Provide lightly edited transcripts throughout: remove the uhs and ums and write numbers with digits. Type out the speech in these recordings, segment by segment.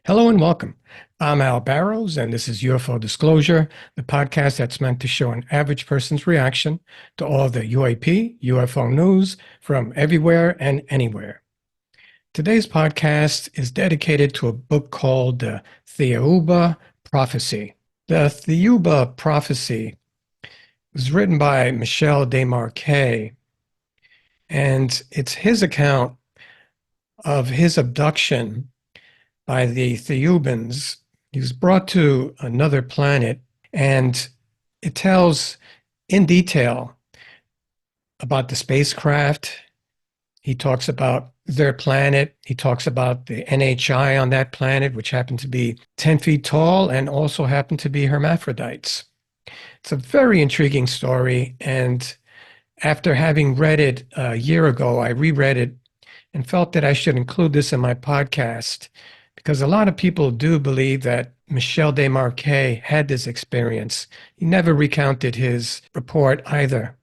Hello and welcome. I'm Al Barrows, and this is UFO Disclosure, the podcast that's meant to show an average person's reaction to all the UAP, UFO news from everywhere and anywhere. Today's podcast is dedicated to a book called The Theuba Prophecy. The Theuba Prophecy was written by Michel Desmarquet, and it's his account of his abduction by the Theubans. He was brought to another planet, and it tells in detail about the spacecraft. He talks about their planet. He talks about the NHI on that planet, which happened to be 10 feet tall and also happened to be hermaphrodites. It's a very intriguing story, and after having read it a year ago, I reread it and felt that I should include this in my podcast, because a lot of people do believe that Michel Desmarquet had this experience. He never recounted his report either.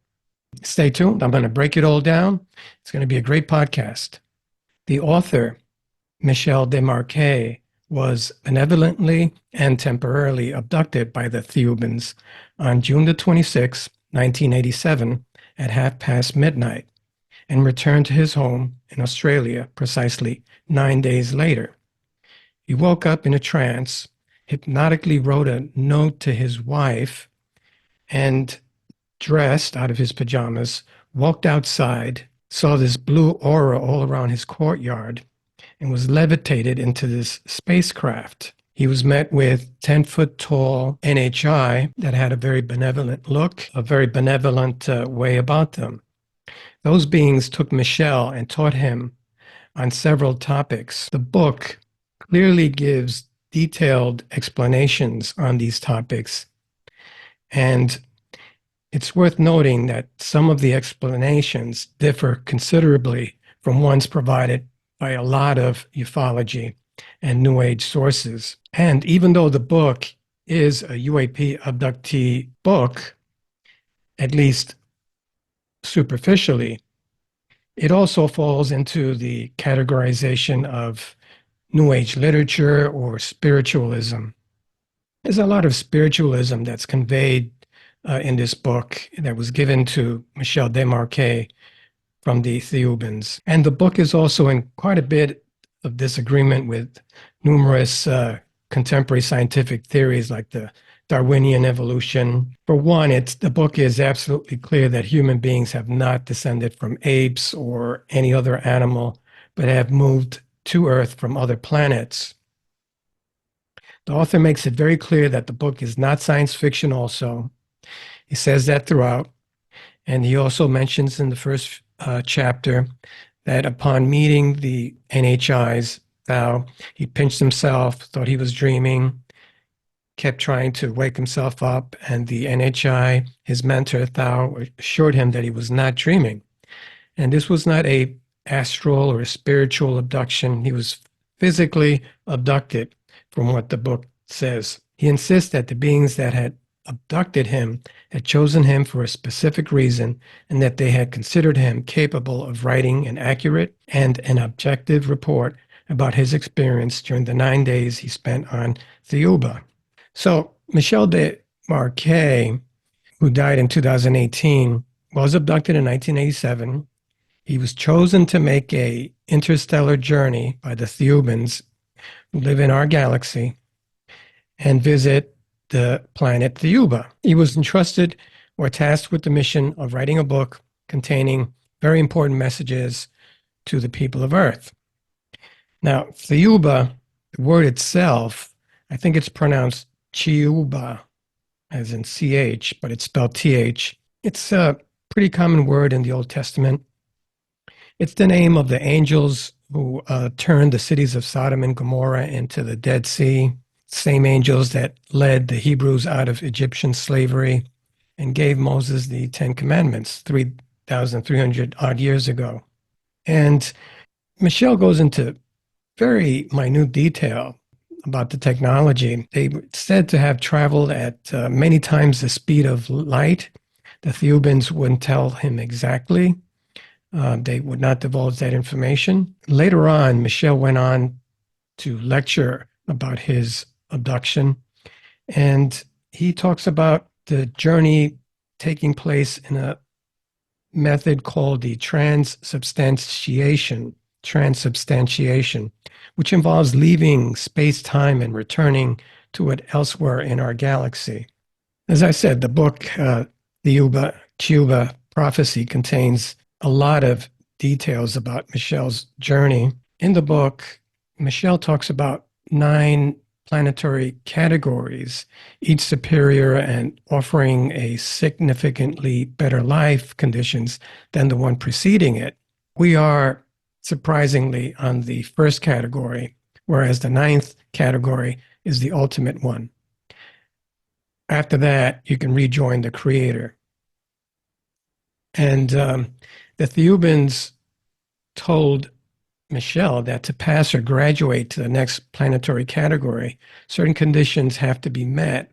Stay tuned. I'm going to break it all down. It's going to be a great podcast. The author, Michel Desmarquet, was benevolently and temporarily abducted by the Theubans on June the 26th, 1987, at midnight, and returned to his home in Australia precisely 9 days later. He woke up in a trance, hypnotically wrote a note to his wife, and dressed out of his pajamas, walked outside, saw this blue aura all around his courtyard, and was levitated into this spacecraft. He was met with 10-foot tall NHI that had a very benevolent look, a very benevolent way about them. Those beings took Michel and taught him on several topics. The book clearly gives detailed explanations on these topics, and it's worth noting that some of the explanations differ considerably from ones provided by a lot of ufology and New Age sources. And even though the book is a UAP abductee book, at least superficially, it also falls into the categorization of New Age literature or spiritualism. There's a lot of spiritualism that's conveyed in this book that was given to Michel Desmarquet from the Theubans. And the book is also in quite a bit of disagreement with numerous contemporary scientific theories like the Darwinian evolution. For one, the book is absolutely clear that human beings have not descended from apes or any other animal, but have moved to Earth from other planets. The author makes it very clear that the book is not science fiction also. He says that throughout. And he also mentions in the first chapter that upon meeting the NHIs, he pinched himself, thought he was dreaming, kept trying to wake himself up, and the NHI, his mentor, Thao, assured him that he was not dreaming. And this was not a astral or a spiritual abduction. He was physically abducted, from what the book says. He insists that the beings that had abducted him had chosen him for a specific reason, and that they had considered him capable of writing an accurate and an objective report about his experience during the 9 days he spent on Theuba. So Michel Desmarquet, who died in 2018, was abducted in 1987. He was chosen to make an interstellar journey by the Theubans, who live in our galaxy, and visit the planet Theuba. He was entrusted or tasked with the mission of writing a book containing very important messages to the people of Earth. Now, Theuba, the word itself, I think it's pronounced Chiuba, as in CH, but it's spelled TH. It's a pretty common word in the Old Testament. It's the name of the angels who turned the cities of Sodom and Gomorrah into the Dead Sea, same angels that led the Hebrews out of Egyptian slavery and gave Moses the Ten Commandments 3,300 odd years ago. And Michel goes into very minute detail about the technology. They were said to have traveled at many times the speed of light. The Theubans wouldn't tell him exactly. They would not divulge that information. Later on, Michel went on to lecture about his abduction. And he talks about the journey taking place in a method called the transubstantiation, which involves leaving space-time and returning to it elsewhere in our galaxy. As I said, the book, the Cuba Prophecy, contains a lot of details about Michel's journey. In the book, Michel talks about 9 planetary categories, each superior and offering a significantly better life conditions than the one preceding it. We are surprisingly on the first category, whereas the 9th category is the ultimate one. After that, you can rejoin the creator. And the Theubans told Michel that to pass or graduate to the next planetary category, certain conditions have to be met,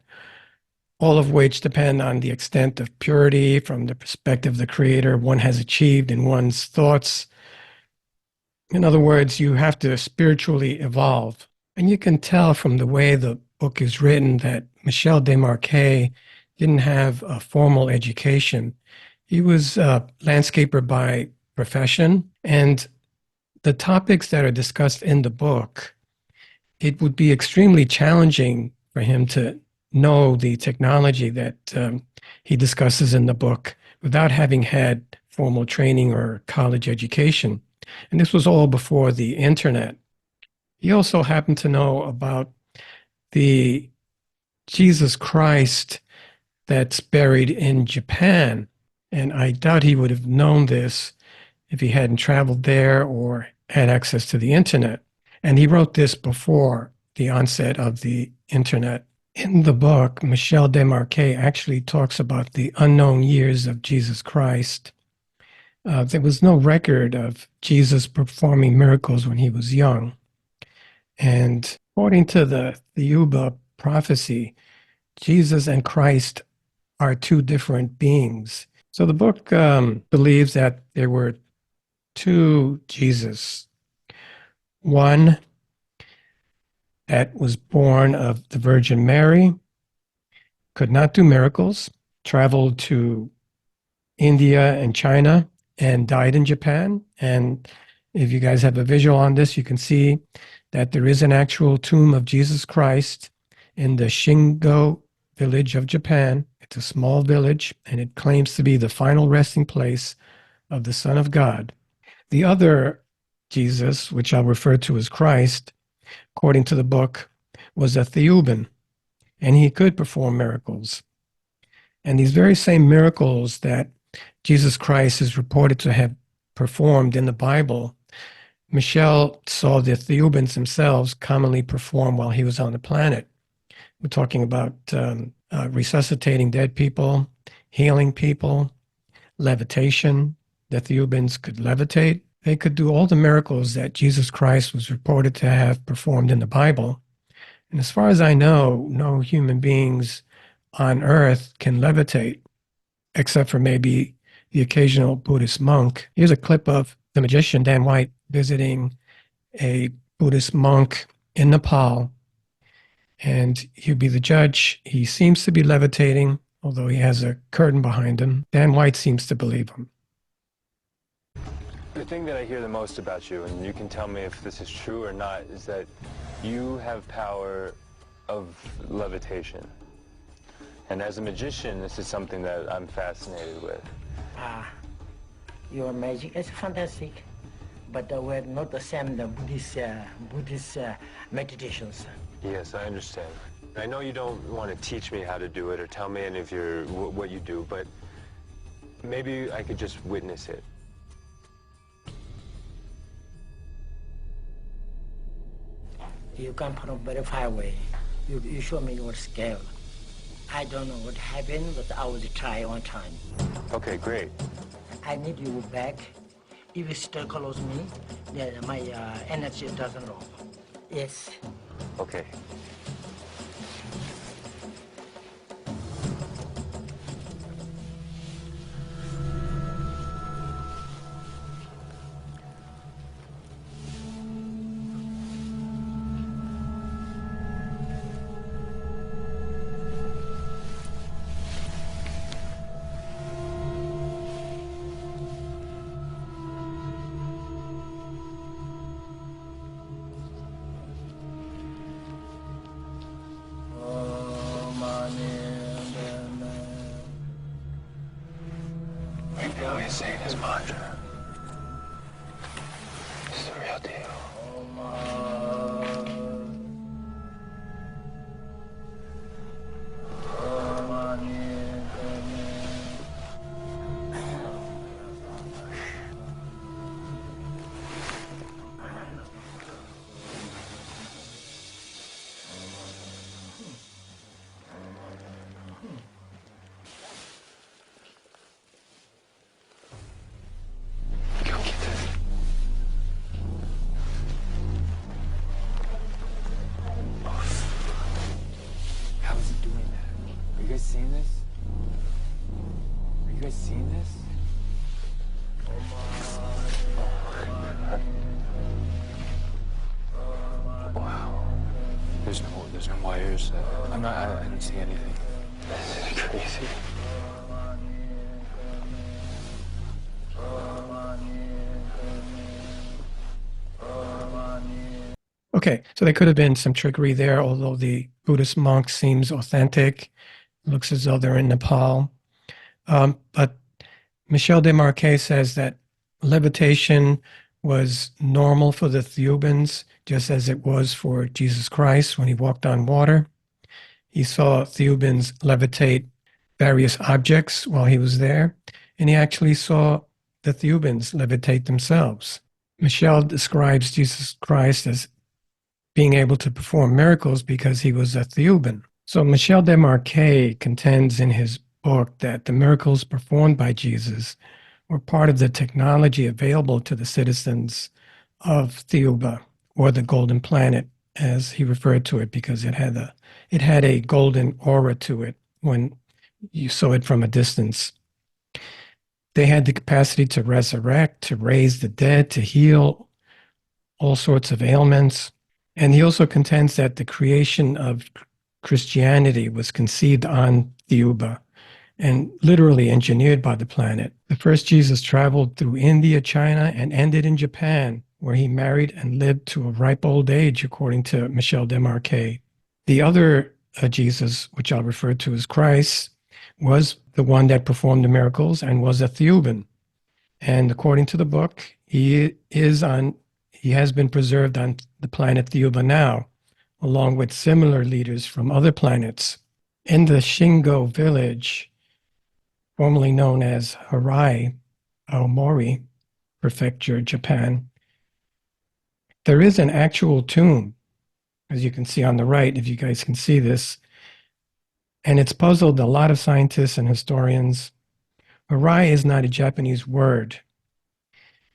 all of which depend on the extent of purity from the perspective of the creator one has achieved in one's thoughts. In other words, you have to spiritually evolve. And you can tell from the way the book is written that Michel Desmarquet didn't have a formal education. He was a landscaper by profession, and the topics that are discussed in the book, it would be extremely challenging for him to know the technology that he discusses in the book without having had formal training or college education. And this was all before the internet. He also happened to know about the Jesus Christ that's buried in Japan. And I doubt he would have known this if he hadn't traveled there or had access to the internet. And he wrote this before the onset of the internet. In the book, Michel Desmarquet actually talks about the unknown years of Jesus Christ. There was no record of Jesus performing miracles when he was young. And according to the Yuba prophecy, Jesus and Christ are 2 different beings. So the book believes that there were 2 Jesus. One that was born of the Virgin Mary, could not do miracles, traveled to India and China, and died in Japan. And if you guys have a visual on this, you can see that there is an actual tomb of Jesus Christ in the Shingo village of Japan. It's a small village, and it claims to be the final resting place of the Son of God. The other Jesus, which I'll refer to as Christ, according to the book, was a Theuban, and he could perform miracles. And these very same miracles that Jesus Christ is reported to have performed in the Bible, Michel saw the Theubans themselves commonly perform while he was on the planet. We're talking about resuscitating dead people, healing people, levitation. The Theubans could levitate. They could do all the miracles that Jesus Christ was reported to have performed in the Bible. And as far as I know, no human beings on Earth can levitate, except for maybe the occasional Buddhist monk. Here's a clip of the magician Dan White visiting a Buddhist monk in Nepal, and he'll be the judge. He seems to be levitating, although he has a curtain behind him. Dan White seems to believe him. The thing that I hear the most about you, and you can tell me if this is true or not, is that you have power of levitation. And as a magician, this is something that I'm fascinated with. Your magic is fantastic, but we're not the same the Buddhist meditations. Yes, I understand. I know you don't want to teach me how to do it or tell me any of your what you do, but maybe I could just witness it. You come from very far away. You show me your scale. I don't know what happened, but I will try one time. Okay, great. I need you back. If you still close me, then my energy doesn't roll. Yes. Okay. Sandra. This is the real deal. Go get this. How is he doing that? Are you guys seeing this? Are you guys seeing this? Wow. There's no wires. I didn't see anything. This is crazy. Okay, so there could have been some trickery there, although the Buddhist monk seems authentic. Looks as though they're in Nepal. But Michel Desmarquet says that levitation was normal for the Theubans, just as it was for Jesus Christ when he walked on water. He saw Theubans levitate various objects while he was there, and he actually saw the Theubans levitate themselves. Michel describes Jesus Christ as being able to perform miracles because he was a Theuban. So Michel Desmarquet contends in his book that the miracles performed by Jesus were part of the technology available to the citizens of Theuba, or the Golden Planet, as he referred to it, because it had a golden aura to it when you saw it from a distance. They had the capacity to resurrect, to raise the dead, to heal all sorts of ailments. And he also contends that the creation of Christianity was conceived on Theuba and literally engineered by the planet. The first Jesus traveled through India, China, and ended in Japan, where he married and lived to a ripe old age, according to Michel Desmarquet. The other Jesus, which I'll refer to as Christ, was the one that performed the miracles and was a Theuban. And according to the book, he has been preserved on the planet Theuba now, along with similar leaders from other planets. In the Shingo village, formerly known as Harai, Aomori Prefecture, Japan, there is an actual tomb, as you can see on the right, if you guys can see this, and it's puzzled a lot of scientists and historians. Harai is not a Japanese word.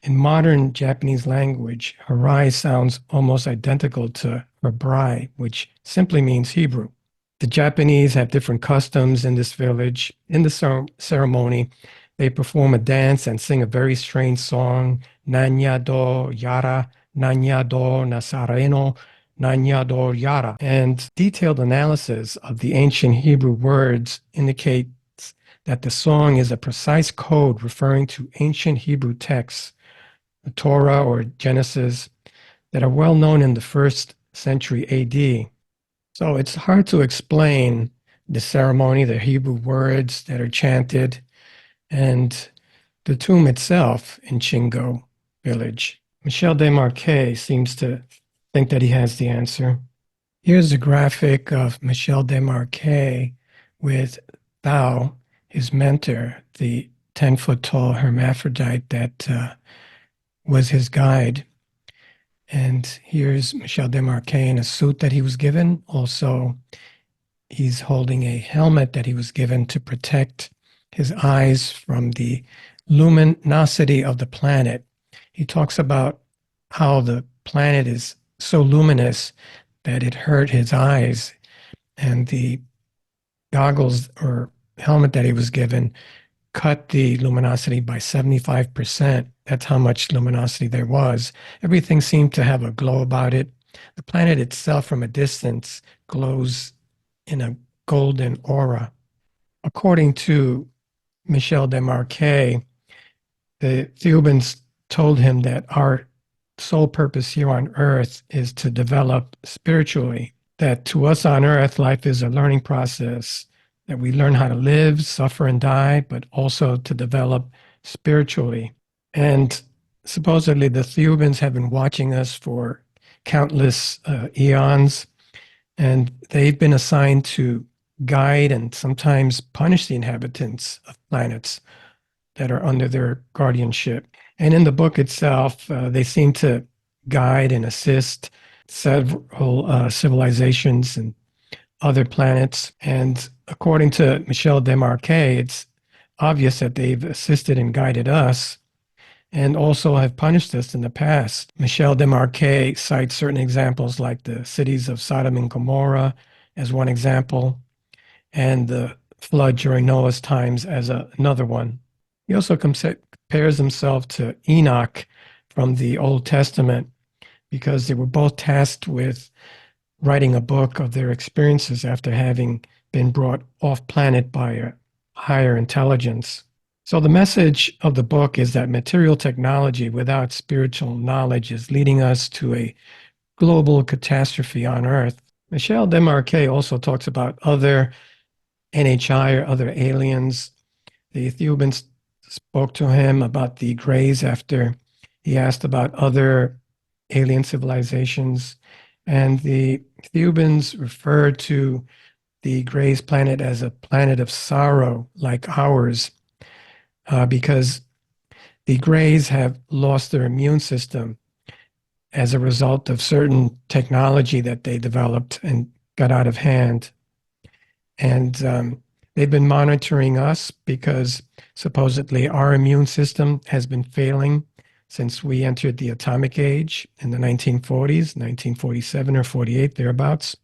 In modern Japanese language, Harai sounds almost identical to Hebrai, which simply means Hebrew. The Japanese have different customs in this village. In the ceremony, they perform a dance and sing a very strange song, Nanya do Yara, Nanya do Nasareno, Nanya do Yara. And detailed analysis of the ancient Hebrew words indicates that the song is a precise code referring to ancient Hebrew texts, the Torah or Genesis, that are well known in the 1st century AD. So it's hard to explain the ceremony, the Hebrew words that are chanted, and the tomb itself in Shingo village. Michel Desmarquet seems to think that he has the answer. Here's a graphic of Michel Desmarquet with Thao, his mentor, the 10-foot tall hermaphrodite that was his guide. And here's Michel Desmarquet in a suit that he was given. Also, he's holding a helmet that he was given to protect his eyes from the luminosity of the planet. He talks about how the planet is so luminous that it hurt his eyes, and the goggles or helmet that he was given cut the luminosity by 75%. That's how much luminosity there was. Everything seemed to have a glow about it. The planet itself from a distance glows in a golden aura. According to Michel Desmarquet, the Theubans told him that our sole purpose here on Earth is to develop spiritually, that to us on Earth, life is a learning process, that we learn how to live, suffer, and die, but also to develop spiritually. And supposedly the Thebans have been watching us for countless eons, and they've been assigned to guide and sometimes punish the inhabitants of planets that are under their guardianship. And in the book itself, they seem to guide and assist several civilizations and other planets. And according to Michel Desmarquet, it's obvious that they've assisted and guided us and also have punished us in the past. Michel Desmarquet cites certain examples like the cities of Sodom and Gomorrah as one example, and the flood during Noah's times as another one. He also compares himself to Enoch from the Old Testament because they were both tasked with writing a book of their experiences after having been brought off planet by a higher intelligence. So the message of the book is that material technology without spiritual knowledge is leading us to a global catastrophe on Earth. Michel Desmarquet also talks about other NHI or other aliens. The Ethiopians spoke to him about the Greys after he asked about other alien civilizations. And the Ethiopians referred to the Greys planet as a planet of sorrow like ours, because the Greys have lost their immune system as a result of certain technology that they developed and got out of hand. And they've been monitoring us because supposedly our immune system has been failing since we entered the atomic age in the 1940s, 1947 or 48, thereabouts.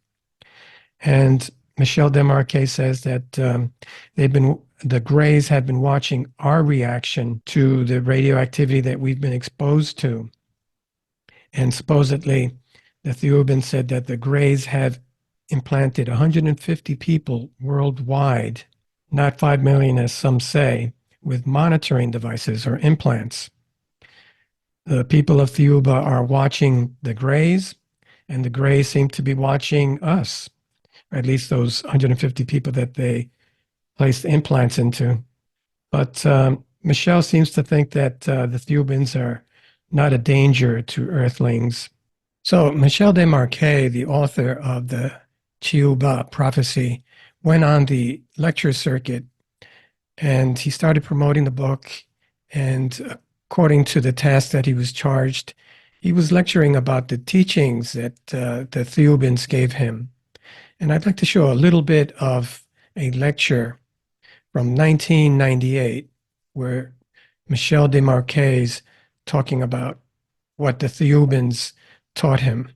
And Michel Desmarquet says that the Greys have been watching our reaction to the radioactivity that we've been exposed to. And supposedly, the Theoban said that the Greys have implanted 150 people worldwide, not 5 million as some say, with monitoring devices or implants. The people of Theuba are watching the Greys, and the Greys seem to be watching us, or at least those 150 people that they placed implants into. But Michel seems to think that the Theubans are not a danger to Earthlings. So Michel Desmarquet, the author of the Chiuba prophecy, went on the lecture circuit and he started promoting the book. And according to the task that he was charged, he was lecturing about the teachings that the Theubans gave him. And I'd like to show a little bit of a lecture from 1998 where Michel Desmarquet's talking about what the Theubans taught him.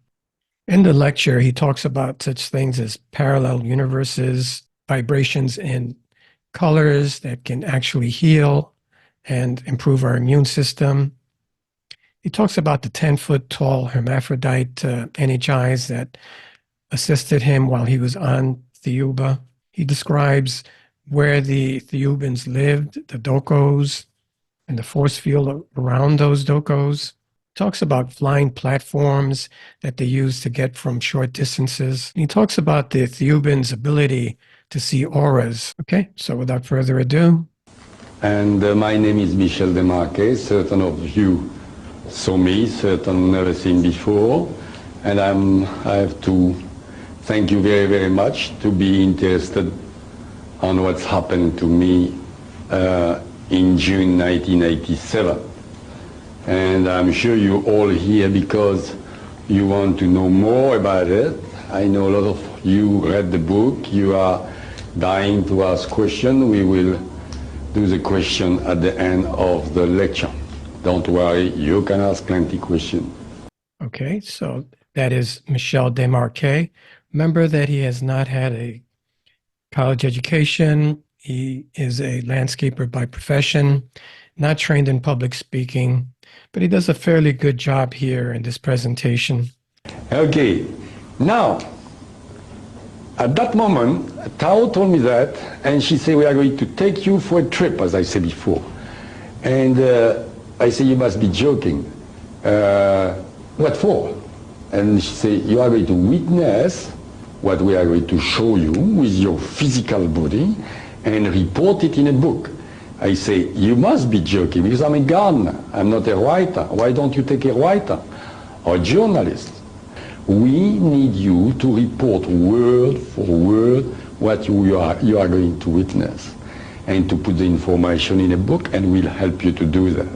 In the lecture, he talks about such things as parallel universes, vibrations in colors that can actually heal and improve our immune system. He talks about the 10-foot tall hermaphrodite NHIs that assisted him while he was on Theuba. He describes where the Theubans lived, the dokos, and the force field around those dokos. Talks about flying platforms that they use to get from short distances. He talks about the Theubans' ability to see auras. Okay, so without further ado. And my name is Michel Desmarquet. Certain of you saw me, certain never seen before. And I have to thank you very, very much to be interested on what's happened to me in June 1987. And I'm sure you're all here because you want to know more about it. I know a lot of you read the book. You are dying to ask questions. We will do the question at the end of the lecture. Don't worry, you can ask plenty questions. Okay, so that is Michel Desmarquet. Remember that he has not had a college education. He is a landscaper by profession, not trained in public speaking, but he does a fairly good job here in this presentation. Okay, now, at that moment, Tao told me that, and she said, we are going to take you for a trip, as I said before. And I said, you must be joking. What for? And she said, you are going to witness what we are going to show you with your physical body and report it in a book. I say, you must be joking because I'm a gardener. I'm not a writer. Why don't you take a writer or a journalist? We need you to report word for word what you are going to witness and to put the information in a book, and we'll help you to do that.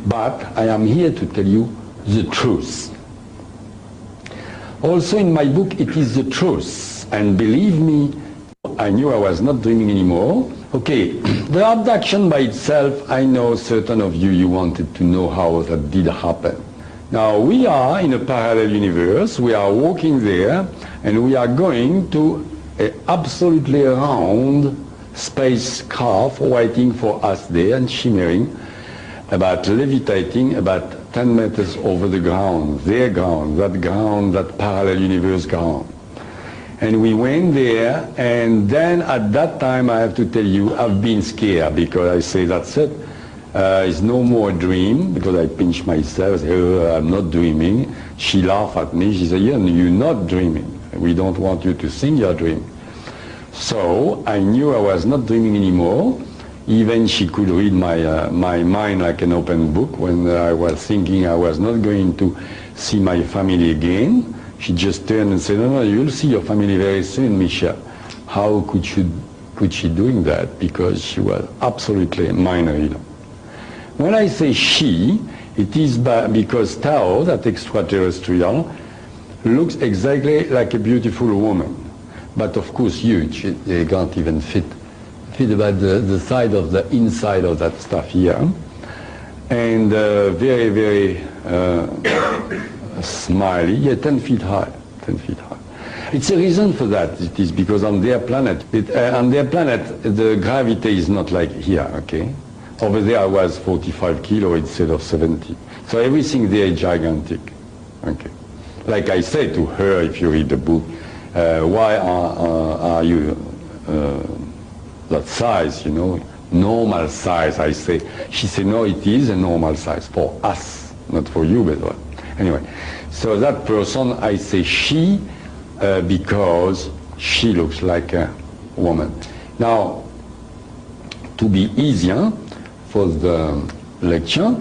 But I am here to tell you the truth. Also in my book, it is the truth. And believe me, I knew I was not dreaming anymore. Okay, the abduction by itself, I know certain of you wanted to know how that did happen. Now, we are in a parallel universe. We are walking there, and we are going to an absolutely round spacecraft waiting for us there and shimmering, about levitating about 10 meters over the ground, their ground, that parallel universe ground. And we went there, and then at that time, I have to tell you, I've been scared because I say, that's it. It's no more a dream, because I pinch myself, say, oh, I'm not dreaming. She laughed at me. She said, yeah, you're not dreaming. We don't want you to think you're dreaming. So I knew I was not dreaming anymore. Even she could read my mind like an open book. When I was thinking I was not going to see my family again, she just turned and said, no, you'll see your family very soon, Michel. How could she doing that? Because she was absolutely mind-read. When I say she, it is because Tao, that extraterrestrial, looks exactly like a beautiful woman. But of course huge. They can't even fit about the side of the inside of that stuff here. And very, very smiley, yeah, 10 feet high, 10 feet high. It's a reason for that. It is because on their planet, the gravity is not like here, okay? Over there I was 45 kilo instead of 70. So everything there is gigantic, okay? Like I say to her, if you read the book, why are you that size, you know, normal size, I say. She said, no, it is a normal size for us, not for you, but anyway. So that person, I say she, because she looks like a woman. Now, to be easier for the lecture,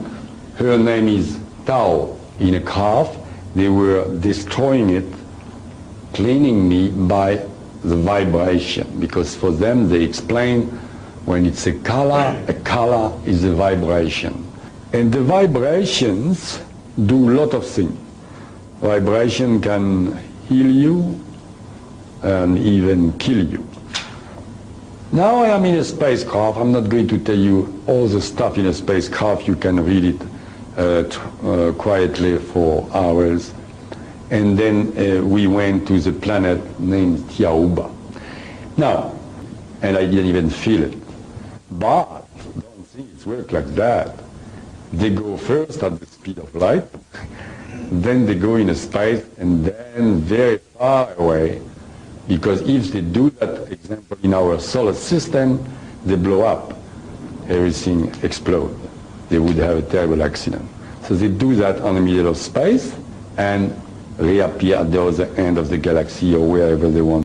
her name is Tao. In a craft, they were destroying it, cleaning me by the vibration, because for them they explain when it's a color is a vibration. And the vibrations do a lot of things. Vibration can heal you and even kill you. Now I am in a spacecraft. I'm not going to tell you all the stuff in a spacecraft. You can read it quietly for hours. And then we went to the planet named Tiaoba. Now, and I didn't even feel it. But don't think it's work like that. They go first at the speed of light, then they go in a space, and then very far away, because if they do that, example, in our solar system, they blow up. Everything explodes. They would have a terrible accident. So they do that on the middle of space, and reappear at the other end of the galaxy or wherever they want.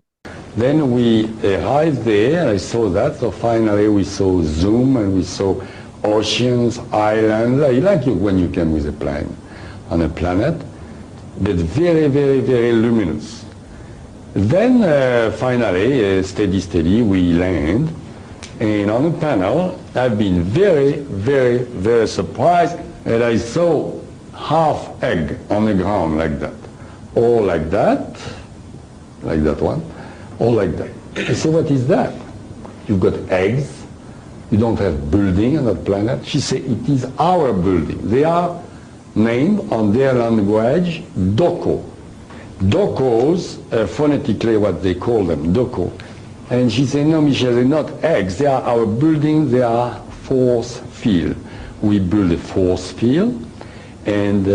Then we arrived there, I saw that, so finally we saw Zoom and we saw oceans, islands, like when you can with a plane on a planet, but very, very, very luminous. Then finally, steady, we land, and on the panel, I've been very, very, very surprised that I saw half egg on the ground like that. All like that one, all like that. I say, what is that? You've got eggs, you don't have building on that planet. She said, it is our building. They are named on their language, Doko. Dokos, phonetically what they call them, Doko. And she said, no, Michel, they're not eggs, they are our building, they are force field. We build a force field, and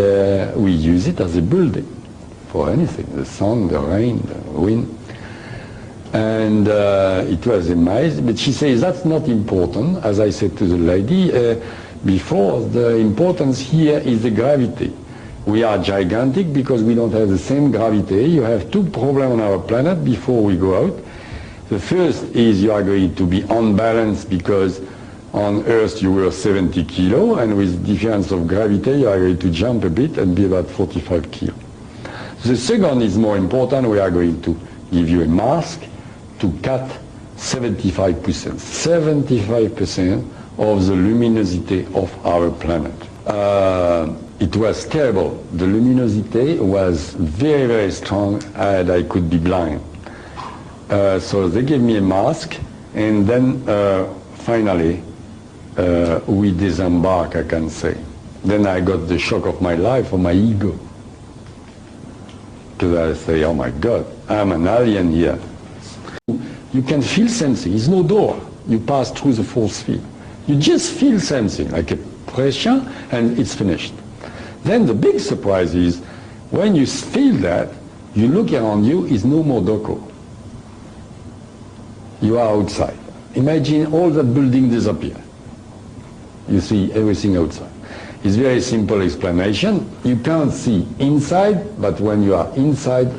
we use it as a building. For anything, the sun, the rain, the wind. And it was amazing, but she says that's not important. As I said to the lady before, the importance here is the gravity. We are gigantic because we don't have the same gravity. You have two problems on our planet before we go out. The first is you are going to be unbalanced because On Earth you were 70 kilo, and with difference of gravity you are going to jump a bit and be about 45 kilo. The second is more important. We are going to give you a mask to cut 75%. 75% of the luminosity of our planet. It was terrible. The luminosity was very, very strong, and I could be blind. So they gave me a mask, and then finally we disembark, I can say. Then I got the shock of my life, of my ego. Because I say, oh my God, I'm an alien here. You can feel something. It's no door. You pass through the force field. You just feel something, like a pressure, and it's finished. Then the big surprise is, when you feel that, you look around you, is no more Doko. You are outside. Imagine all that building disappear. You see everything outside. It's a very simple explanation. You can't see inside, but when you are inside,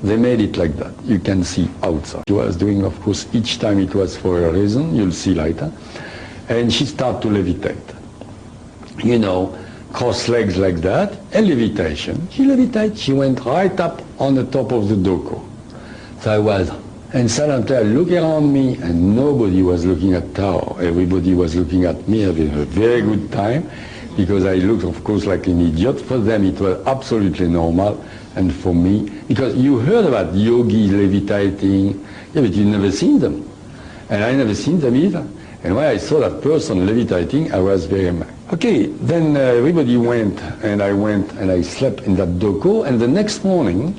they made it like that. You can see outside. She was doing, of course, each time it was for a reason. You'll see later. And she started to levitate. You know, cross legs like that, and levitation. She levitated. She went right up on the top of the Doko. So I was, and suddenly I look around me, and nobody was looking at Tao. Everybody was looking at me, having a very good time, because I looked, of course, like an idiot. For them, it was absolutely normal, and for me, because you heard about yogis levitating, yeah, but you never seen them, and I never seen them either. And when I saw that person levitating, I was very mad. Okay, then everybody went, and I slept in that Doko, and the next morning,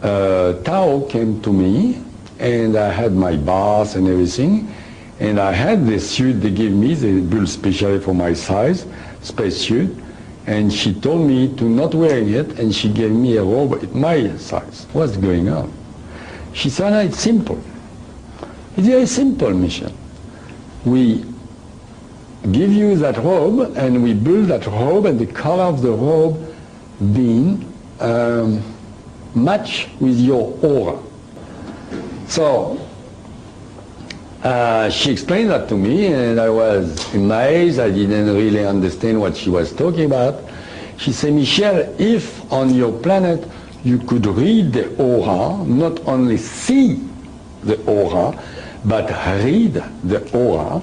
Tao came to me, and I had my bath and everything, and I had this suit they gave me, they built specially for my size, space suit, and she told me to not wearing it, and she gave me a robe at my size. What's going on? She said, no, it's simple. It's very simple, Michel. We give you that robe, and we build that robe, and the color of the robe being match with your aura. So she explained that to me, and I was amazed. I didn't really understand what she was talking about. She said, Michel, if on your planet you could read the aura, not only see the aura, but read the aura,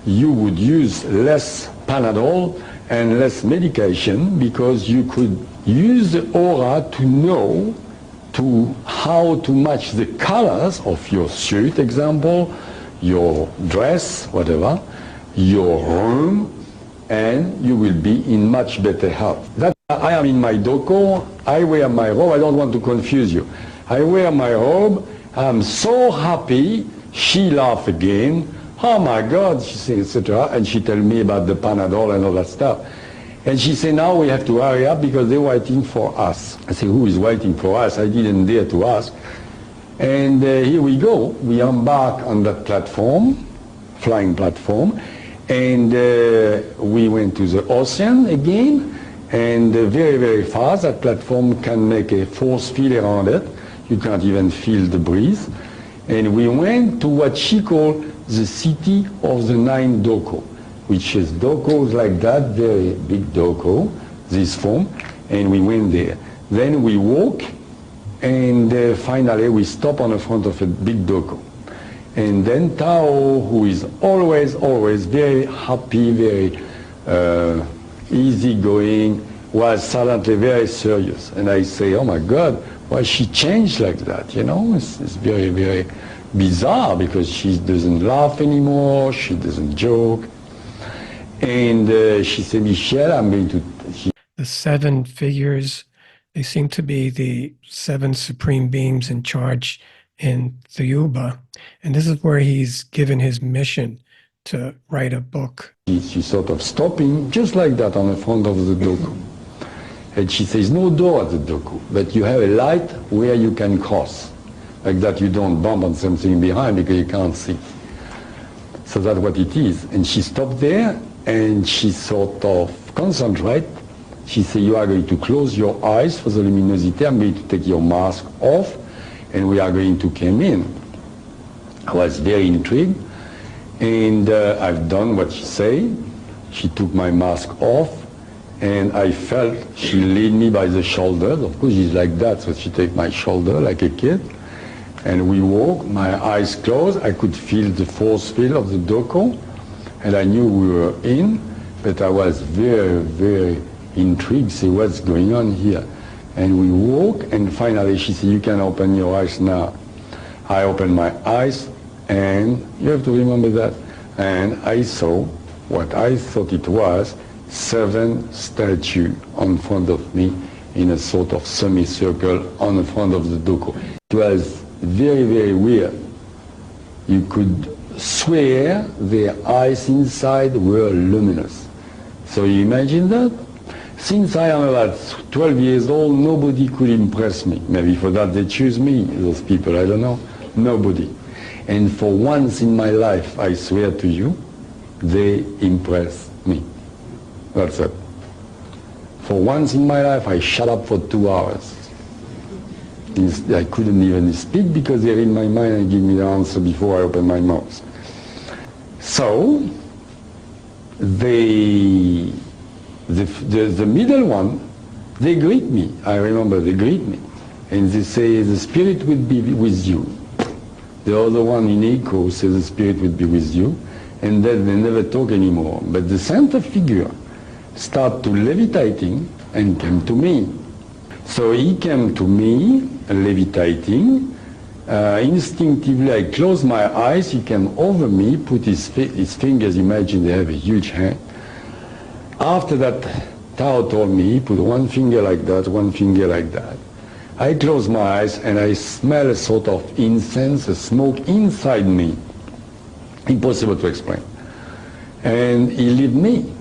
you would use less Panadol and less medication, because you could use the aura to know how to match the colors of your suit, example, your dress, whatever, your room, and you will be in much better health. That I am in my Doko, I wear my robe, I don't want to confuse you. I wear my robe, I'm so happy. She laughed again. Oh my God, she said, etc. And she told me about the Panadol and all that stuff. And she said, now we have to hurry up because they're waiting for us. I said, who is waiting for us? I didn't dare to ask. And here we go. We embark on that platform, flying platform, and we went to the ocean again, and very, very fast. That platform can make a force field around it. You can't even feel the breeze. And we went to what she called the city of the 9 Doko, which is Dokos like that, very big Doko, this form, and we went there. Then we walk, and finally we stop on the front of a big Doko. And then Tao, who is always very happy, very easygoing, was suddenly very serious. And I say, oh my God, why she changed like that, you know? It's very, very bizarre, because she doesn't laugh anymore, she doesn't joke. And she said, Michel, I'm going to... The 7 figures, they seem to be the 7 supreme beings in charge in the Yuba. And this is where he's given his mission to write a book. She's sort of stopping, just like that, on the front of the Doku. And she says, no door at the Doku, but you have a light where you can cross. Like that you don't bump on something behind because you can't see. So that's what it is. And she stopped there, and she sort of concentrate. She said, you are going to close your eyes for the luminosity. I'm going to take your mask off, and we are going to come in. I was very intrigued. And I've done what she said. She took my mask off, and I felt she lead me by the shoulders. Of course, she's like that, so she take my shoulder like a kid. And we walk, my eyes closed. I could feel the force field of the doko, and I knew we were in, but I was very, very intrigued, see what's going on here. And we walk, and finally she said, you can open your eyes now. I opened my eyes, and you have to remember that, and I saw what I thought it was, 7 statues in front of me in a sort of semicircle on the front of the doko. It was very, very weird. You could swear their eyes inside were luminous. So you imagine that? Since I am about 12 years old, nobody could impress me. Maybe for that they choose me, those people, I don't know. Nobody. And for once in my life, I swear to you, they impress me. That's it. For once in my life, I shut up for 2 hours. I couldn't even speak because they read my mind and give me the answer before I open my mouth. So, the middle one, they greet me. I remember they greet me. And they say, the spirit will be with you. The other one in echo says the spirit will be with you. And then they never talk anymore. But the center figure started to levitating and came to me. So he came to me, levitating. Instinctively, I closed my eyes. He came over me, put his fingers, imagine they have a huge hand. After that, Tao told me, he put one finger like that, one finger like that. I closed my eyes and I smell a sort of incense, a smoke inside me. Impossible to explain. And he left me.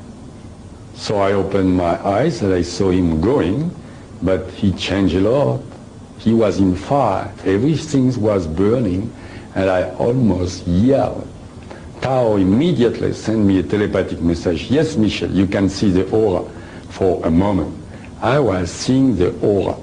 So I opened my eyes and I saw him going, but he changed a lot. He was in fire. Everything was burning, and I almost yelled. Tao immediately sent me a telepathic message. Yes, Michel, you can see the aura for a moment. I was seeing the aura,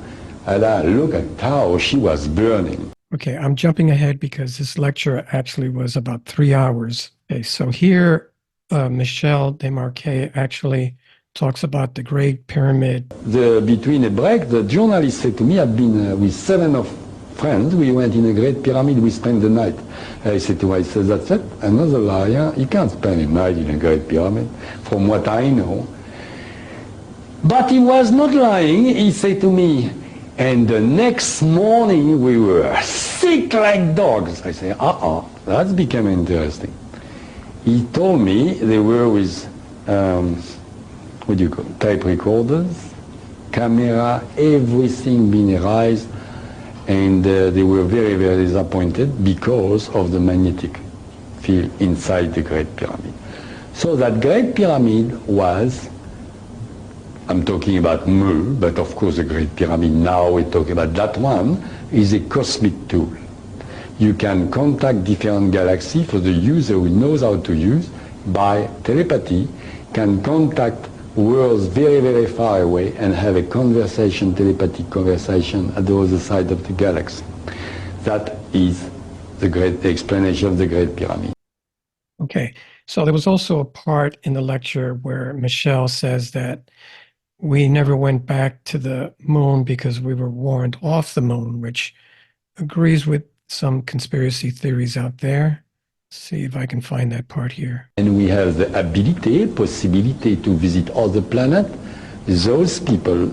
and I looked at Tao, she was burning. Okay, I'm jumping ahead because this lecture actually was about 3 hours. Okay, so here, Michel Desmarquet actually talks about the Great Pyramid. Between a break, the journalist said to me, I've been with 7 of friends, we went in a Great Pyramid, we spent the night. I said to myself, that's it, another liar, you can't spend a night in a Great Pyramid, from what I know. But he was not lying, he said to me, and the next morning we were sick like dogs. I say, that became interesting. He told me they were with, what do you call it, tape recorders, camera, everything being erased, and they were very, very disappointed because of the magnetic field inside the Great Pyramid. So that Great Pyramid was, I'm talking about Mu, but of course the Great Pyramid now we're talking about that one, is a cosmic tool. You can contact different galaxies for the user who knows how to use by telepathy, can contact worlds very, very far away and have a conversation, telepathic conversation at the other side of the galaxy. That is the explanation of the Great Pyramid. Okay, so there was also a part in the lecture where Michel says that we never went back to the moon because we were warned off the moon, which agrees with some conspiracy theories out there. See if I can find that part here. And we have the possibility to visit other planets. Those people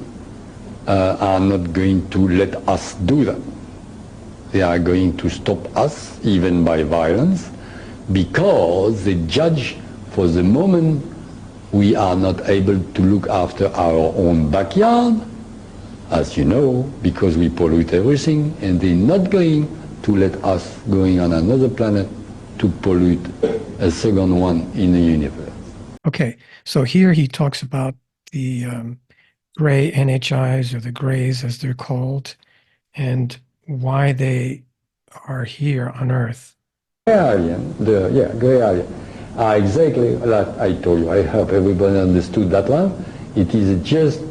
are not going to let us do that. They are going to stop us, even by violence, because they judge for the moment we are not able to look after our own backyard, as you know, because we pollute everything, and they're not going to let us going on another planet to pollute a second one in the universe. Okay, so here he talks about the gray NHIs, or the grays as they're called, and why they are here on Earth. Gray alien, gray alien. Exactly like I told you. I hope everybody understood that one. It is just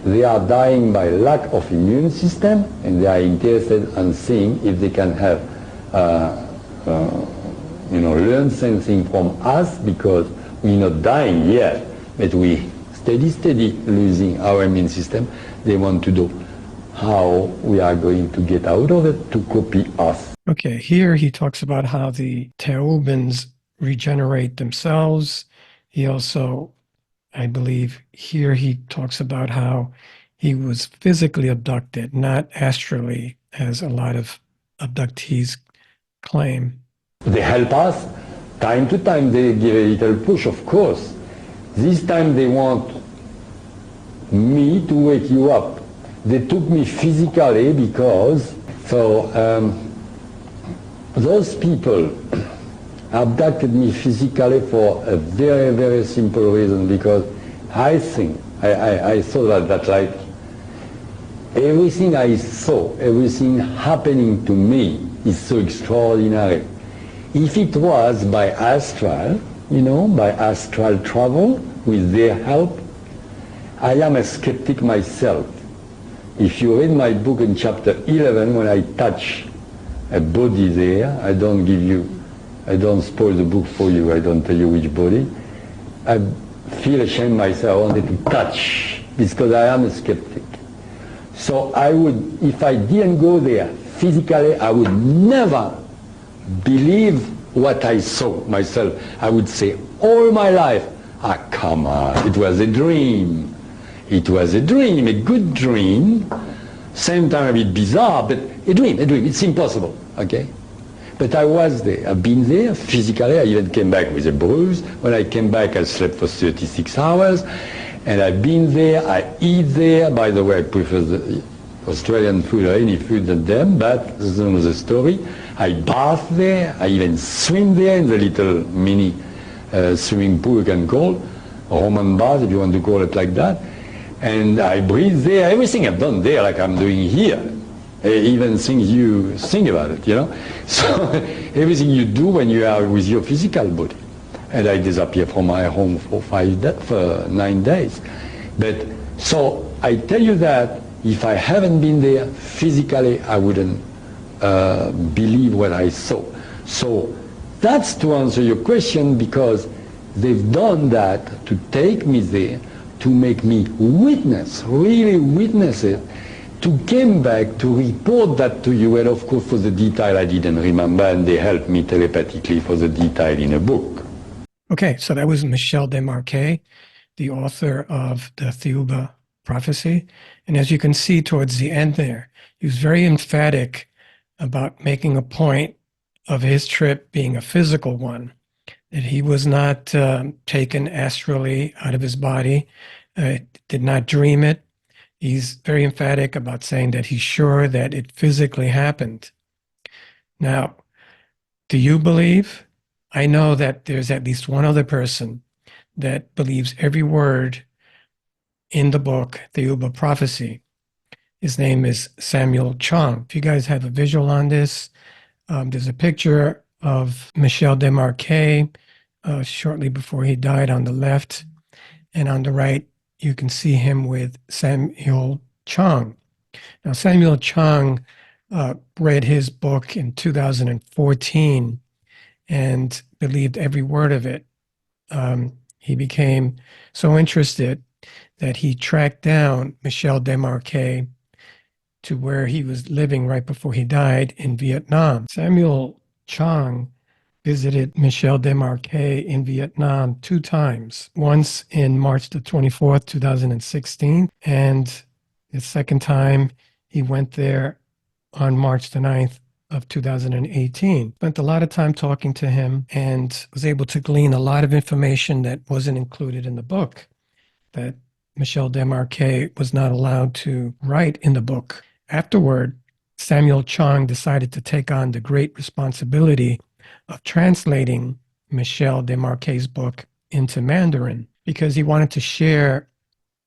they are dying by lack of immune system, and they are interested in seeing if they can have learn something from us, because we're not dying yet, but we steady losing our immune system. They want to know how we are going to get out of it to copy us. Okay, here he talks about how the Theubans regenerate themselves. He also, I believe, here he talks about how he was physically abducted, not astrally, as a lot of abductees claim. They help us. Time to time they give a little push, of course. This time they want me to wake you up. They took me physically because, those people abducted me physically for a very, very simple reason, because I think, I thought that like everything I saw, everything happening to me is so extraordinary. If it was by astral, by astral travel with their help, I am a skeptic myself. If you read my book in chapter 11, when I touch a body there, I don't spoil the book for you, I don't tell you which body. I feel ashamed myself, I wanted to touch, because I am a skeptic. So I would, if I didn't go there physically, I would never believe what I saw myself. I would say all my life, come on, it was a dream. It was a dream, a good dream, same time a bit bizarre, but a dream, it's impossible, okay? But I was there, I've been there physically, I even came back with a bruise. When I came back, I slept for 36 hours, and I've been there, I eat there. By the way, I prefer the Australian food or any food than them, but this is another story. I bath there, I even swim there in the little mini swimming pool you can call, Roman bath if you want to call it like that. And I breathe there, everything I've done there like I'm doing here. Even things you think about it, So everything you do when you are with your physical body. And I disappear from my home for 9 days. But so I tell you that if I haven't been there physically, I wouldn't believe what I saw. So that's to answer your question, because they've done that to take me there, to make me witness, really witness it, to come back to report that to you, and of course for the detail I didn't remember, and they helped me telepathically for the detail in a book. Okay, so that was Michel Desmarquet, the author of the Theuba prophecy. And as you can see towards the end there, he was very emphatic about making a point of his trip being a physical one, that he was not taken astrally out of his body, did not dream it. He's very emphatic about saying that he's sure that it physically happened. Now, do you believe? I know that there's at least one other person that believes every word in the book, Theuba Prophecy. His name is Samuel Chong. If you guys have a visual on this, there's a picture of Michel Desmarquet shortly before he died on the left, and on the right, you can see him with Samuel Chong. Now, Samuel Chong read his book in 2014 and believed every word of it. He became so interested that he tracked down Michel Desmarquet to where he was living right before he died in Vietnam. Samuel Chong visited Michel Desmarquet in Vietnam 2 times, once in March the 24th, 2016, and the second time he went there on March the 9th of 2018. Spent a lot of time talking to him and was able to glean a lot of information that wasn't included in the book, that Michel Desmarquet was not allowed to write in the book. Afterward, Samuel Chong decided to take on the great responsibility of translating Michel Desmarquet's book into Mandarin, because he wanted to share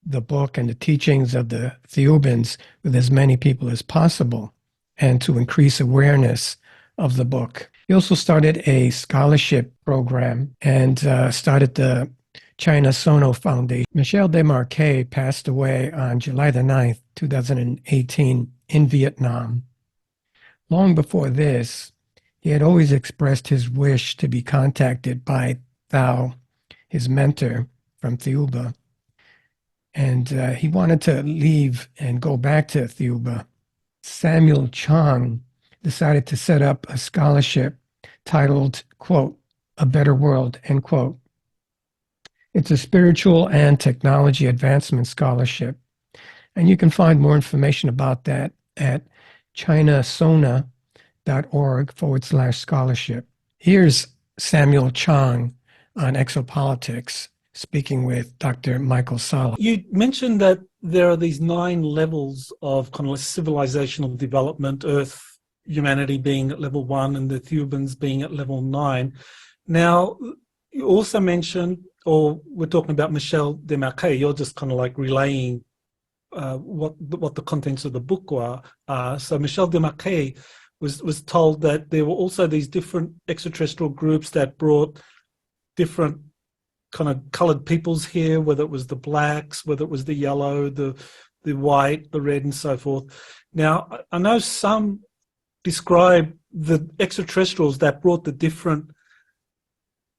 the book and the teachings of the Theubans with as many people as possible, and to increase awareness of the book. He also started a scholarship program and started the China Sono Foundation. Michel Desmarquet passed away on July the 9th, 2018 in Vietnam. Long before this, He had always expressed his wish to be contacted by Thao, his mentor from Thiuba, and he wanted to leave and go back to Thiuba. Samuel Chong decided to set up a scholarship titled, quote, A Better World, end quote. It's a spiritual and technology advancement scholarship, and you can find more information about that at chinasona.org/scholarship. Here's Samuel Chong on exopolitics, speaking with Dr. Michael Sala. You mentioned that there are these 9 levels of kind of civilizational development, Earth, humanity being at level 1 and the Theubans being at level 9. Now, you also mentioned, or we're talking about Michel Desmarquet, you're just kind of like relaying what the contents of the book were. So Michel Desmarquet was told that there were also these different extraterrestrial groups that brought different kind of colored peoples here, whether it was the blacks, whether it was the yellow, the white, the red, and so forth. Now, I know some describe the extraterrestrials that brought the different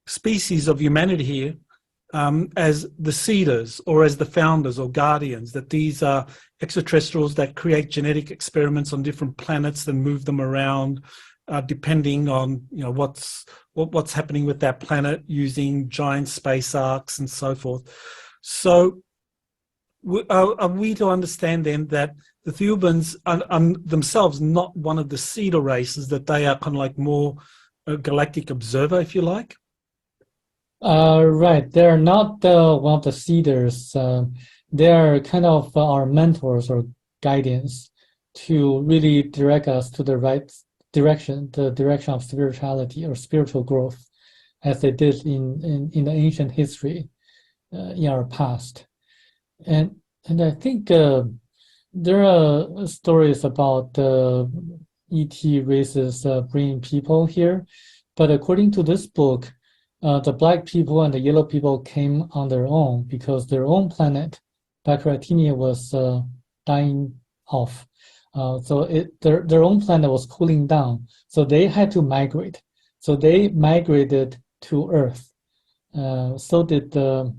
species of humanity here as the seeders or as the founders or guardians, that these are extraterrestrials that create genetic experiments on different planets and move them around depending on what's happening with that planet, using giant space arcs and so forth. So are we to understand then that the Theubans are themselves not one of the seeder races, that they are kind of like more a galactic observer, if you like? Right, they're not one of the seeders. They're kind of our mentors or guidance to really direct us to the right direction, the direction of spirituality or spiritual growth, as they did in the ancient history in our past. And I think there are stories about ET races bringing people here, but according to this book, the black people and the yellow people came on their own because their own planet, Baccaratini, was dying off. So their own planet was cooling down. So they had to migrate. So they migrated to Earth. So did the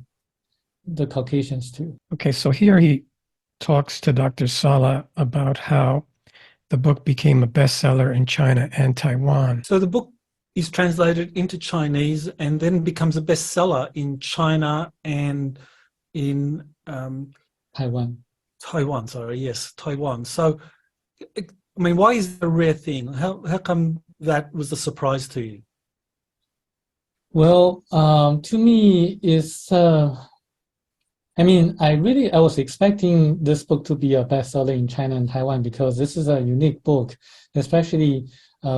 Caucasians too. Okay, so here he talks to Dr. Sala about how the book became a bestseller in China and Taiwan. So the book is translated into Chinese and then becomes a bestseller in China and in Taiwan. Taiwan. So, I mean, why is it a rare thing? How come that was a surprise to you? Well, to me, it's. I was expecting this book to be a bestseller in China and Taiwan because this is a unique book, especially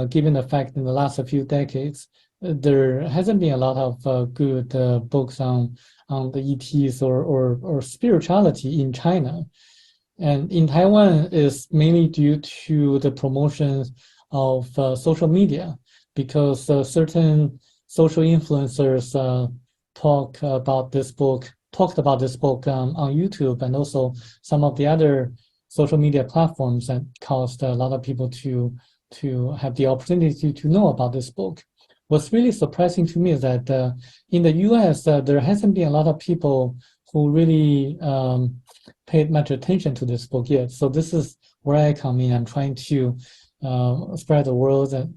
given the fact in the last few decades, there hasn't been a lot of good books on the ETs or spirituality in China. And in Taiwan is mainly due to the promotion of social media, because certain social influencers talked about this book on YouTube, and also some of the other social media platforms, that caused a lot of people to have the opportunity to know about this book. What's really surprising to me is that in the US, there hasn't been a lot of people who really paid much attention to this book yet. So this is where I come in. I'm trying to spread the words and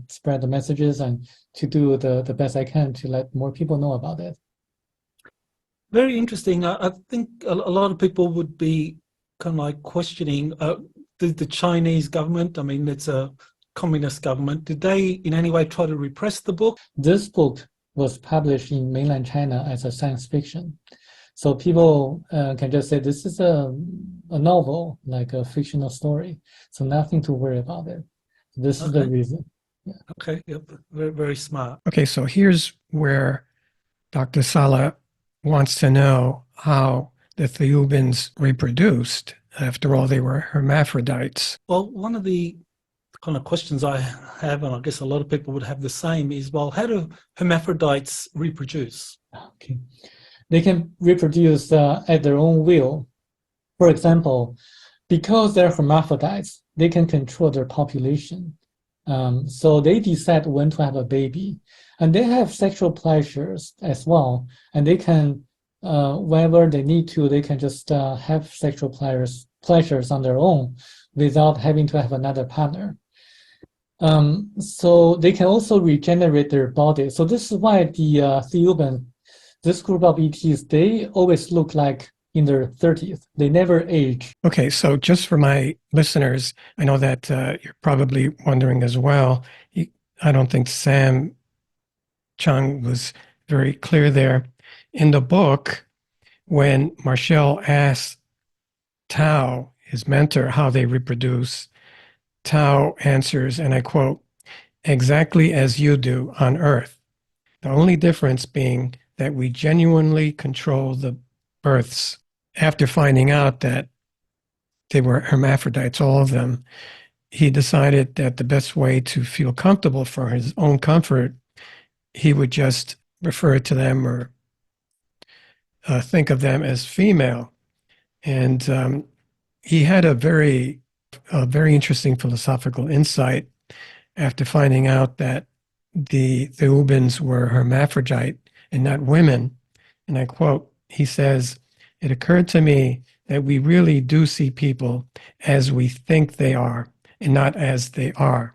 spread the messages, and to do the best I can to let more people know about it. Very interesting. I think a lot of people would be kind of like questioning the Chinese government. I mean, it's a communist government. Did they in any way try to repress the book? This book was published in mainland China as a science fiction. So people can just say this is a novel, like a fictional story. So nothing to worry about it. This is the reason. Yeah. Okay, yep, very, very smart. Okay, so here's where Dr. Sala wants to know how the Theubans reproduced. After all, they were hermaphrodites. Well, one of the kind of questions I have, and I guess a lot of people would have the same, is, well, how do hermaphrodites reproduce? Okay. They can reproduce at their own will. For example, because they're hermaphrodites, they can control their population. So they decide when to have a baby, and they have sexual pleasures as well, and they can, whenever they need to, they can just have sexual pleasures on their own without having to have another partner. So they can also regenerate their body. So this is why the Theoban, this group of ETs, they always look like in their 30s. They never age. Okay, so just for my listeners, I know that you're probably wondering as well. I don't think Sam Chung was very clear there. In the book, when Michel asks Tao, his mentor, how they reproduce, Tao answers, and I quote, exactly as you do on Earth. The only difference being that we genuinely control the births. After finding out that they were hermaphrodites, all of them, he decided that the best way to feel comfortable for his own comfort, he would just refer to them or think of them as female. And he had a very interesting philosophical insight after finding out that the Theubans were hermaphrodite and not women. And I quote, he says, it occurred to me that we really do see people as we think they are and not as they are.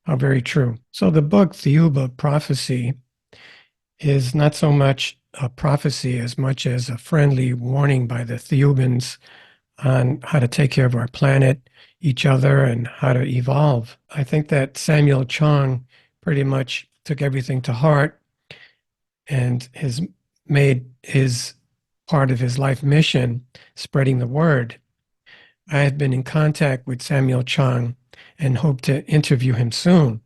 How very true. So the book, Theuba Prophecy, is not so much a prophecy as much as a friendly warning by the Theubans on how to take care of our planet, each other, and how to evolve. I think that Samuel Chong pretty much took everything to heart and has made his part of his life mission spreading the word. I have been in contact with Samuel Chong and hope to interview him soon,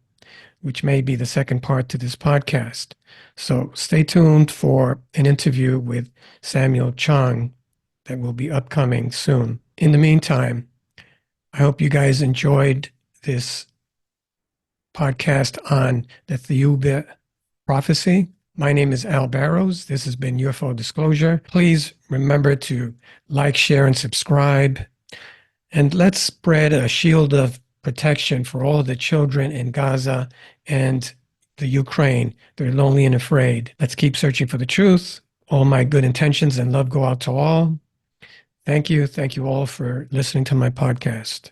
which may be the second part to this podcast. So stay tuned for an interview with Samuel Chong that will be upcoming soon. In the meantime, I hope you guys enjoyed this podcast on the Theuba prophecy. My name is Al Barrows. This has been UFO Disclosure. Please remember to like, share, and subscribe. And let's spread a shield of protection for all the children in Gaza and the Ukraine. They're lonely and afraid. Let's keep searching for the truth. All my good intentions and love go out to all. Thank you. Thank you all for listening to my podcast.